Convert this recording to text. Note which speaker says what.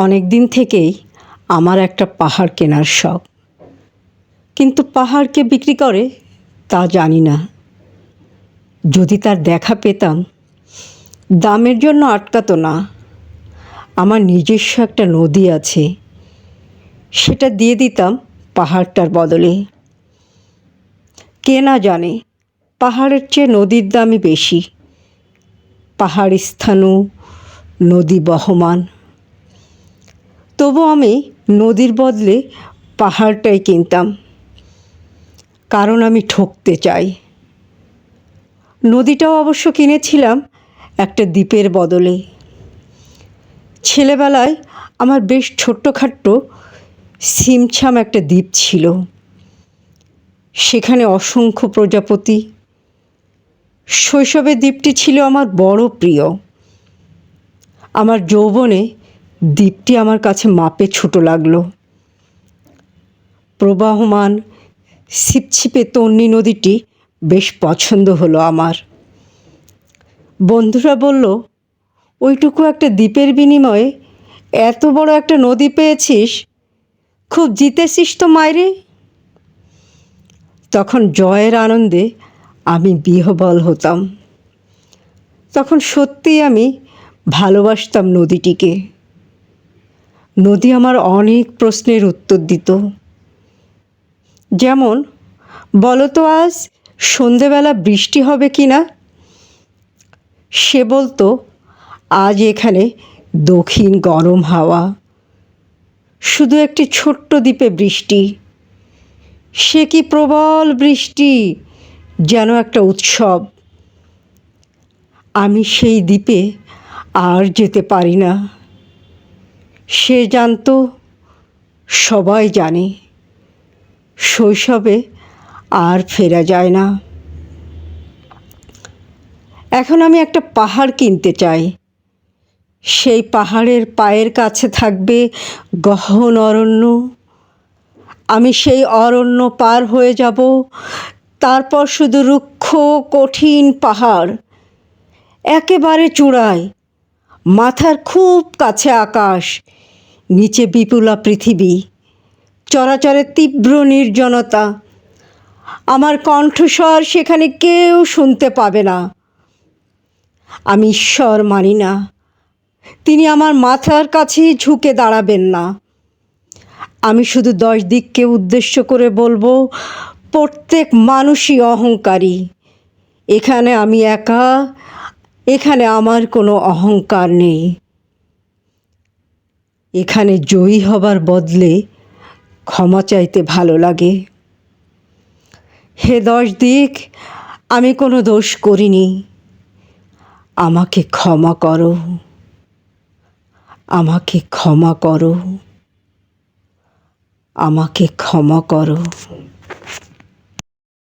Speaker 1: অনেক দিন থেকেই আমার একটা পাহাড় কেনার শখ, কিন্তু পাহাড় কে বিক্রি করে তা জানি না। যদি তার দেখা পেতাম, দামের জন্য আটকাতো না। আমার নিজস্ব একটা নদী আছে, সেটা দিয়ে দিতাম পাহাড়টার বদলে। কে না জানে পাহাড়ের চেয়ে নদীর দামই বেশি। পাহাড় স্থানু, নদী বহমান। তবু আমি নদীর বদলে পাহাড়টাই কিনতাম, কারণ আমি ঠকতে চাই। নদীটাও অবশ্য কিনেছিলাম একটা দ্বীপের বদলে। ছেলেবেলায় আমার বেশ ছোট্টখাট্ট ছিমছাম একটা দ্বীপ ছিল, সেখানে অসংখ্য প্রজাপতি। শৈশবে দ্বীপটি ছিল আমার বড় প্রিয়। আমার যৌবনে দ্বীপটি আমার কাছে মাপে ছোট লাগলো। প্রবাহমান ছিপছিপে তন্বী নদীটি বেশ পছন্দ হলো আমার। বন্ধুরা বলল, ওইটুকু একটা দ্বীপের বিনিময়ে এত বড় একটা নদী পেয়েছিস, খুব জিতেছিস তো মাইরে। তখন জয়ের আনন্দে আমি বিহ্বল হতাম। তখন সত্যিই আমি ভালোবাসতাম নদীটিকে। নদী আমার অনেক প্রশ্নের উত্তর দিত। যেমন, বলো তো আজ সন্ধেবেলা বৃষ্টি হবে কি না? সে বলতো, আজ এখানে দক্ষিণ গরম হাওয়া, শুধু একটি ছোট্ট দ্বীপে বৃষ্টি। সে কি প্রবল বৃষ্টি, যেন একটা উৎসব। আমি সেই দ্বীপে আর যেতে পারি না। সে জানতো, সবাই জানে, শৈশবে আর ফেরা যায় না। এখন আমি একটা পাহাড় কিনতে চাই। সেই পাহাড়ের পায়ের কাছে থাকবে গহন অরণ্য। আমি সেই অরণ্য পার হয়ে যাব, তারপর শুধু রুক্ষ কঠিন পাহাড়। একেবারে চূড়ায়, মাথার খুব কাছে আকাশ, নিচে বিপুলা পৃথিবী, চরাচরের তীব্র নির্জনতা। আমার কণ্ঠস্বর সেখানে কেউ শুনতে পাবে না। আমি ঈশ্বর মানি না, তিনি আমার মাথার কাছেই ঝুঁকে দাঁড়াবেন না। আমি শুধু 10 দিককে উদ্দেশ্য করে বলবো, প্রত্যেক মানুষই অহংকারী। এখানে আমি একা, এখানে আমার কোনো অহংকার নেই। এখানে জয়ী হবার বদলে ক্ষমা চাইতে ভালো লাগে। হে 10 দিক, আমি কোনো দোষ করিনি, আমাকে ক্ষমা করো, আমাকে ক্ষমা করো, আমাকে ক্ষমা করো।